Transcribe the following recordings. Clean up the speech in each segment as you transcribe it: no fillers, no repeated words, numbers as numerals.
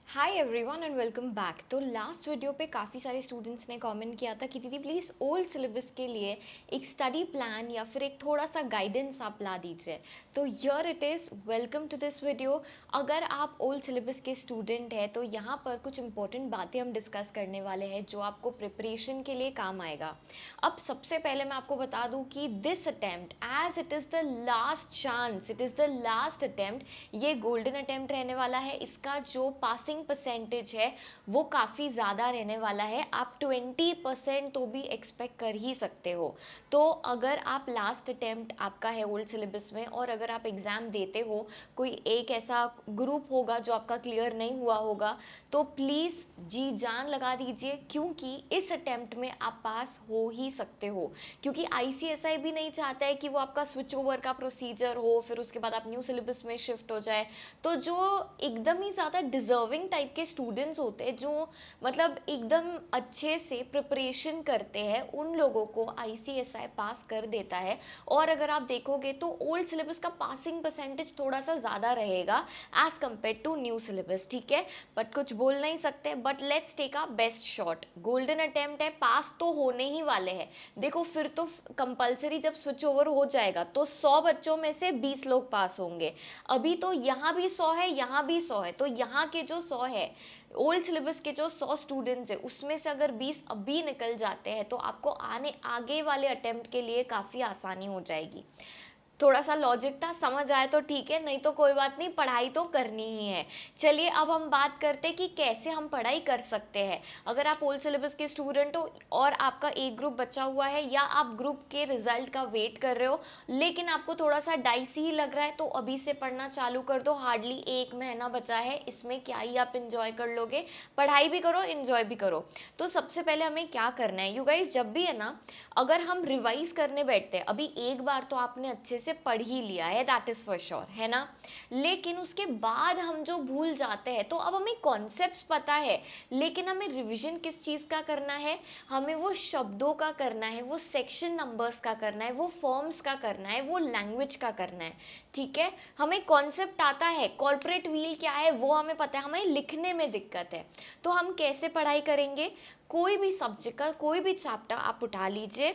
Hi everyone and welcome back. तो last video पे काफ़ी सारे स्टूडेंट्स ने कमेंट किया था कि दीदी प्लीज़ ओल्ड सिलेबस के लिए एक स्टडी प्लान या फिर एक थोड़ा सा गाइडेंस आप ला दीजिए। तो here it is, welcome to this video. अगर आप ओल्ड सिलेबस के स्टूडेंट हैं तो यहाँ पर कुछ इंपॉर्टेंट बातें हम डिस्कस करने वाले हैं जो आपको प्रिपरेशन के लिए काम आएगा। अब सबसे पहले मैं आपको बता दूँ कि this attempt, as it is the last chance, it is the last attempt, ये गोल्डन अटैम्प्ट रहने वाला है। इसका जो पासिंग परसेंटेज है वो काफ़ी ज़्यादा रहने वाला है। आप 20% तो भी एक्सपेक्ट कर ही सकते हो। तो अगर आप लास्ट अटैम्प्ट आपका है ओल्ड सिलेबस में और अगर आप एग्ज़ाम देते हो, कोई एक ऐसा ग्रुप होगा जो आपका क्लियर नहीं हुआ होगा, तो प्लीज़ जी जान लगा दीजिए, क्योंकि इस अटैम्प्ट में आप पास हो ही सकते हो। क्योंकि आईसीएसआई भी नहीं चाहता है कि वो आपका स्विच ओवर का प्रोसीजर हो, फिर उसके बाद आप न्यू सिलेबस में शिफ्ट हो जाए। तो जो एकदम ही ज़्यादा डिज़र्विंग टाइप के स्टूडेंट्स होते हैं, जो मतलब एकदम अच्छे से प्रिपरेशन करते हैं, उन लोगों को आईसीएसआई पास कर देता है। और अगर आप देखोगे तो ओल्ड सिलेबस का पासिंग परसेंटेज थोड़ा सा ज़्यादा रहेगा as compare to new syllabus, ठीक है। बट कुछ बोल नहीं सकते, but let's take a best shot. Golden attempt है, पास तो होने ही वाले हैं। देखो फिर तो कंपलसरी जब स्विच ओवर हो जाएगा तो 100 बच्चों में से 20 लोग पास होंगे। अभी तो यहाँ भी 100 है, यहाँ भी 100 है, तो यहाँ के जो 100 है, ओल्ड सिलेबस के जो 100 स्टूडेंट्स हैं, उसमें से अगर 20 अभी निकल जाते हैं तो आपको आने आगे वाले अटेम्प्ट के लिए काफ़ी आसानी हो जाएगी। थोड़ा सा लॉजिक था, समझ आए तो ठीक है, नहीं तो कोई बात नहीं, पढ़ाई तो करनी ही है। चलिए अब हम बात करते हैं कि कैसे हम पढ़ाई कर सकते हैं। अगर आप ओल्ड सिलेबस के स्टूडेंट हो और आपका एक ग्रुप बचा हुआ है, या आप ग्रुप के रिजल्ट का वेट कर रहे हो लेकिन आपको थोड़ा सा डाइसी ही लग रहा है, तो अभी से पढ़ना चालू कर दो। हार्डली 1 महीना बचा है, इसमें क्या ही आप इंजॉय कर लोगे। पढ़ाई भी करो, इंजॉय भी करो। तो सबसे पहले हमें क्या करना है, यू गाइस, जब भी है ना, अगर हम रिवाइज करने बैठते हैं, अभी एक बार तो आपने अच्छे से पढ़ ही लिया है, दैट इज फॉर श्योर, है ना। लेकिन उसके बाद हम जो भूल जाते हैं, तो अब हमें कॉन्सेप्ट्स पता है, लेकिन हमें रिवीजन किस चीज़ का करना है, हमें वो शब्दों का करना है, वो सेक्शन नंबर्स का करना है, वो फॉर्म्स का करना है, वो लैंग्वेज का करना है, ठीक है। हमें कॉन्सेप्ट आता है, कॉर्पोरेट व्हील क्या है वो हमें पता है, हमें लिखने में दिक्कत है। तो हम कैसे पढ़ाई करेंगे, कोई भी सब्जेक्ट का कोई भी चैप्टर आप उठा लीजिए,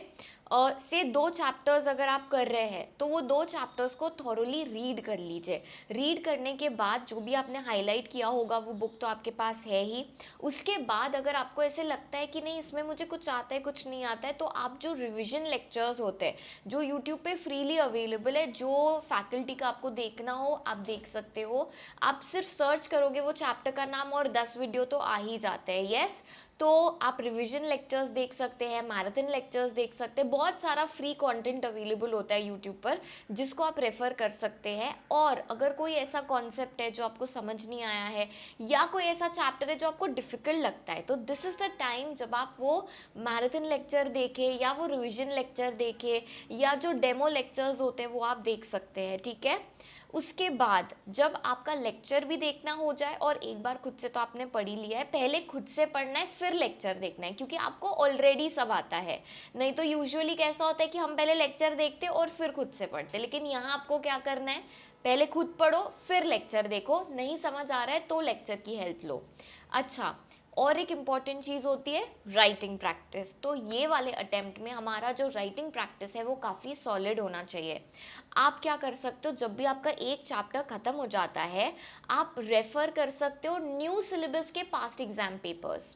से 2 चैप्टर्स अगर आप कर रहे हैं तो वो 2 चैप्टर्स को थॉरोली रीड कर लीजिए। रीड करने के बाद जो भी आपने हाईलाइट किया होगा वो बुक तो आपके पास है ही। उसके बाद अगर आपको ऐसे लगता है कि नहीं इसमें मुझे कुछ आता है कुछ नहीं आता है, तो आप जो रिविजन लेक्चर्स होते हैं जो यूट्यूब पे फ्रीली अवेलेबल है, जो फैकल्टी का आपको देखना हो आप देख सकते हो। आप सिर्फ सर्च करोगे वो चैप्टर का नाम और 10 वीडियो तो आ ही जाते हैं, यस। तो आप रिवीजन लेक्चर्स देख सकते हैं, मैराथन लेक्चर्स देख सकते हैं, बहुत सारा फ्री कंटेंट अवेलेबल होता है यूट्यूब पर जिसको आप रेफ़र कर सकते हैं। और अगर कोई ऐसा कॉन्सेप्ट है जो आपको समझ नहीं आया है, या कोई ऐसा चैप्टर है जो आपको डिफ़िकल्ट लगता है, तो दिस इज़ द टाइम जब आप वो मैराथन लेक्चर देखें या वो रिवीजन लेक्चर देखें या जो डेमो लेक्चर्स होते हैं वो आप देख सकते हैं, ठीक है। उसके बाद जब आपका लेक्चर भी देखना हो जाए, और एक बार खुद से तो आपने पढ़ ही लिया है, पहले खुद से पढ़ना है फिर लेक्चर देखना है, क्योंकि आपको ऑलरेडी सब आता है। नहीं तो यूजुअली कैसा होता है कि हम पहले लेक्चर देखते और फिर खुद से पढ़ते, लेकिन यहाँ आपको क्या करना है, पहले खुद पढ़ो फिर लेक्चर देखो, नहीं समझ आ रहा है तो लेक्चर की हेल्प लो। अच्छा, और एक इम्पॉर्टेंट चीज़ होती है राइटिंग प्रैक्टिस। तो ये वाले अटेम्प्ट में हमारा जो राइटिंग प्रैक्टिस है वो काफ़ी सॉलिड होना चाहिए। आप क्या कर सकते हो, जब भी आपका एक चैप्टर ख़त्म हो जाता है, आप रेफ़र कर सकते हो न्यू सिलेबस के पास्ट एग्ज़ाम पेपर्स।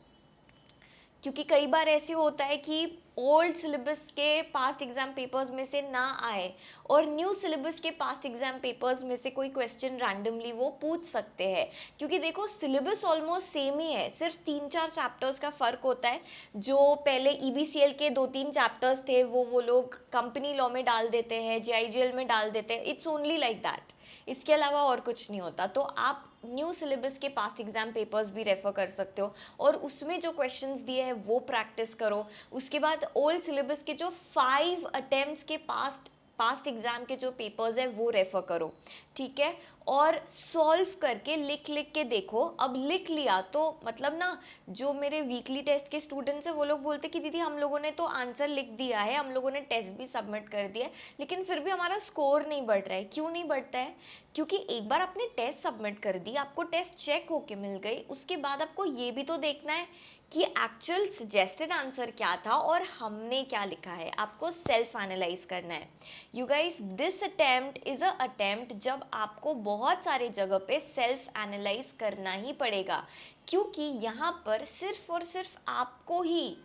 क्योंकि कई बार ऐसे होता है कि ओल्ड सिलेबस के पास्ट एग्जाम पेपर्स में से ना आए और न्यू सिलेबस के पास्ट एग्जाम पेपर्स में से कोई क्वेश्चन रैंडमली वो पूछ सकते हैं। क्योंकि देखो सिलेबस ऑलमोस्ट सेम ही है, सिर्फ 3-4 चैप्टर्स का फ़र्क होता है। जो पहले ईबीसीएल के 2-3 चैप्टर्स थे वो लोग कंपनी लॉ में डाल देते हैं, जेआईजीएल में डाल देते हैं, इट्स ओनली लाइक दैट। इसके अलावा और कुछ नहीं होता। तो आप न्यू सिलेबस के पास्ट एग्जाम पेपर्स भी रेफर कर सकते हो और उसमें जो क्वेश्चंस दिए हैं वो प्रैक्टिस करो। उसके बाद ओल्ड सिलेबस के जो 5 अटेम्प्ट्स के पास्ट पास्ट एग्जाम के जो पेपर्स है वो रेफर करो, ठीक है। और सॉल्व करके लिख लिख के देखो। अब लिख लिया तो मतलब ना, जो मेरे वीकली टेस्ट के स्टूडेंट्स हैं वो लोग बोलते कि दीदी हम लोगों ने तो आंसर लिख दिया है, हम लोगों ने टेस्ट भी सबमिट कर दिया है, लेकिन फिर भी हमारा स्कोर नहीं बढ़ रहा है। क्यों नहीं बढ़ता है? क्योंकि एक बार आपने टेस्ट सबमिट कर दी, आपको टेस्ट चेक होके मिल गई, उसके बाद आपको ये भी तो देखना है कि एक्चुअल सजेस्टेड आंसर क्या था और हमने क्या लिखा है। आपको सेल्फ एनालाइज करना है। You guys, this attempt is a attempt जब आपको बहुत सारे जगह पे सेल्फ एनालाइज करना ही पड़ेगा, क्योंकि यहाँ पर सिर्फ और सिर्फ आपको ही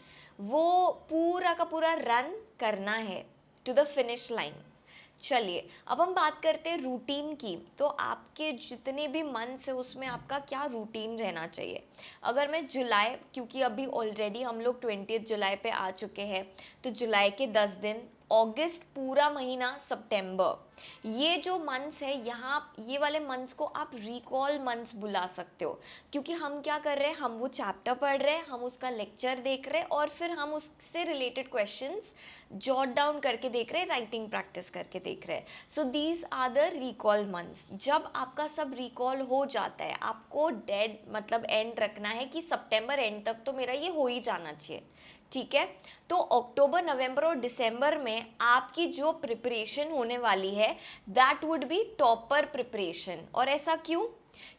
वो पूरा का पूरा रन करना है टू द फिनिश लाइन। चलिए अब हम बात करते हैं रूटीन की। तो आपके जितने भी मंथ्स है उसमें आपका क्या रूटीन रहना चाहिए। अगर मैं जुलाई, क्योंकि अभी ऑलरेडी हम लोग 20 जुलाई पे आ चुके हैं, तो जुलाई के 10 दिन, अगस्त पूरा महीना, सितंबर, ये जो मंथ्स है यहाँ, ये वाले मंथ्स को आप रिकॉल मंथ्स बुला सकते हो, क्योंकि हम क्या कर रहे हैं, हम वो चैप्टर पढ़ रहे हैं, हम उसका लेक्चर देख रहे हैं और फिर हम उससे रिलेटेड क्वेश्चंस जॉट डाउन करके देख रहे हैं, राइटिंग प्रैक्टिस करके देख रहे हैं। So these are the recall months. जब आपका सब रिकॉल हो जाता है, आपको डेड मतलब एंड रखना है कि सितंबर एंड तक तो मेरा ये हो ही जाना चाहिए, ठीक है। तो अक्टूबर, नवंबर और दिसंबर में आपकी जो प्रिपरेशन होने वाली है that would be topper preparation. और ऐसा क्यों?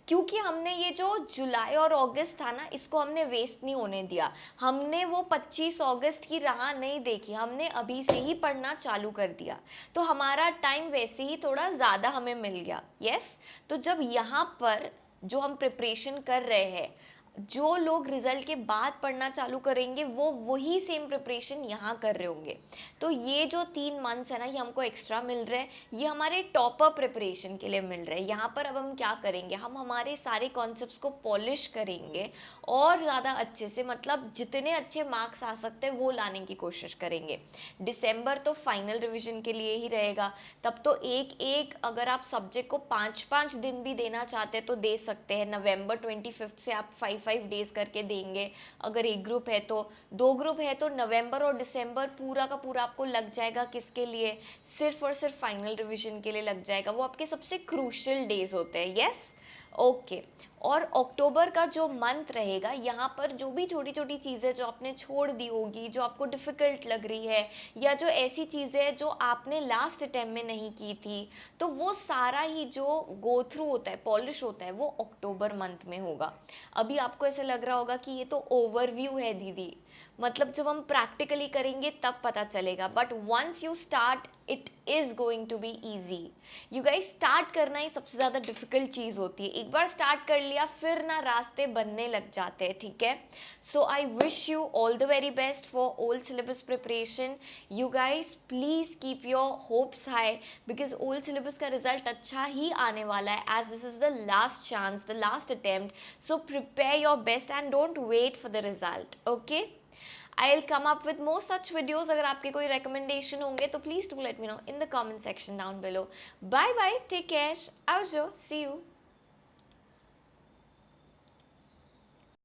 क्योंकि हमने ये जो जुलाई और अगस्त था ना, इसको हमने वेस्ट नहीं होने दिया। हमने वो 25 अगस्त की राह नहीं देखी, हमने अभी से ही पढ़ना चालू कर दिया, तो हमारा टाइम वैसे ही थोड़ा ज़्यादा हमें मिल गया। यस, तो जब यहाँ पर जो हम प्रिपरेशन कर रहे हैं, जो लोग रिजल्ट के बाद पढ़ना चालू करेंगे वो वही सेम प्रिपरेशन यहाँ कर रहे होंगे। तो ये जो 3 मंथ्स है ना, ये हमको एक्स्ट्रा मिल रहे हैं, ये हमारे टॉपर प्रिपरेशन के लिए मिल रहे हैं। यहाँ पर अब हम क्या करेंगे, हम हमारे सारे कॉन्सेप्ट्स को पॉलिश करेंगे और ज़्यादा अच्छे से, मतलब जितने अच्छे मार्क्स आ सकते हैं वो लाने की कोशिश करेंगे। दिसंबर तो फाइनल रिविजन के लिए ही रहेगा, तब तो एक एक अगर आप सब्जेक्ट को 5-5 दिन भी देना चाहते हैं तो दे सकते हैं। नवंबर 25 से आप 5 डेज करके देंगे। अगर एक ग्रुप है तो, 2 ग्रुप है तो नवंबर और दिसंबर पूरा का पूरा आपको लग जाएगा किसके लिए, सिर्फ और सिर्फ फाइनल रिवीजन के लिए लग जाएगा। वो आपके सबसे क्रूशियल डेज होते हैं। Yes, okay. और अक्टूबर का जो मंथ रहेगा, यहाँ पर जो भी छोटी छोटी चीज़ें जो आपने छोड़ दी होगी, जो आपको डिफ़िकल्ट लग रही है, या जो ऐसी चीज़ें हैं जो आपने लास्ट अटेम्प्ट में नहीं की थी, तो वो सारा ही जो गो थ्रू होता है, पॉलिश होता है, वो अक्टूबर मंथ में होगा। अभी आपको ऐसे लग रहा होगा कि ये तो ओवरव्यू है दीदी, मतलब जब हम प्रैक्टिकली करेंगे तब पता चलेगा, but once you start it is going to be easy. You guys, start करना ही सबसे ज़्यादा डिफिकल्ट चीज़ होती है। एक बार स्टार्ट कर लिया फिर ना रास्ते बनने लग जाते हैं, ठीक है। So I wish you all the very best for old syllabus preparation. You guys please keep your hopes high, because old syllabus का रिजल्ट अच्छा ही आने वाला है, as this is the last chance, the last attempt. So prepare your best and don't wait for the result, okay. I'll come up with more such videos. अगर आपके कोई recommendation होंगे तो please do let me know in the comment section down below. Bye bye, take care, आओ, see you.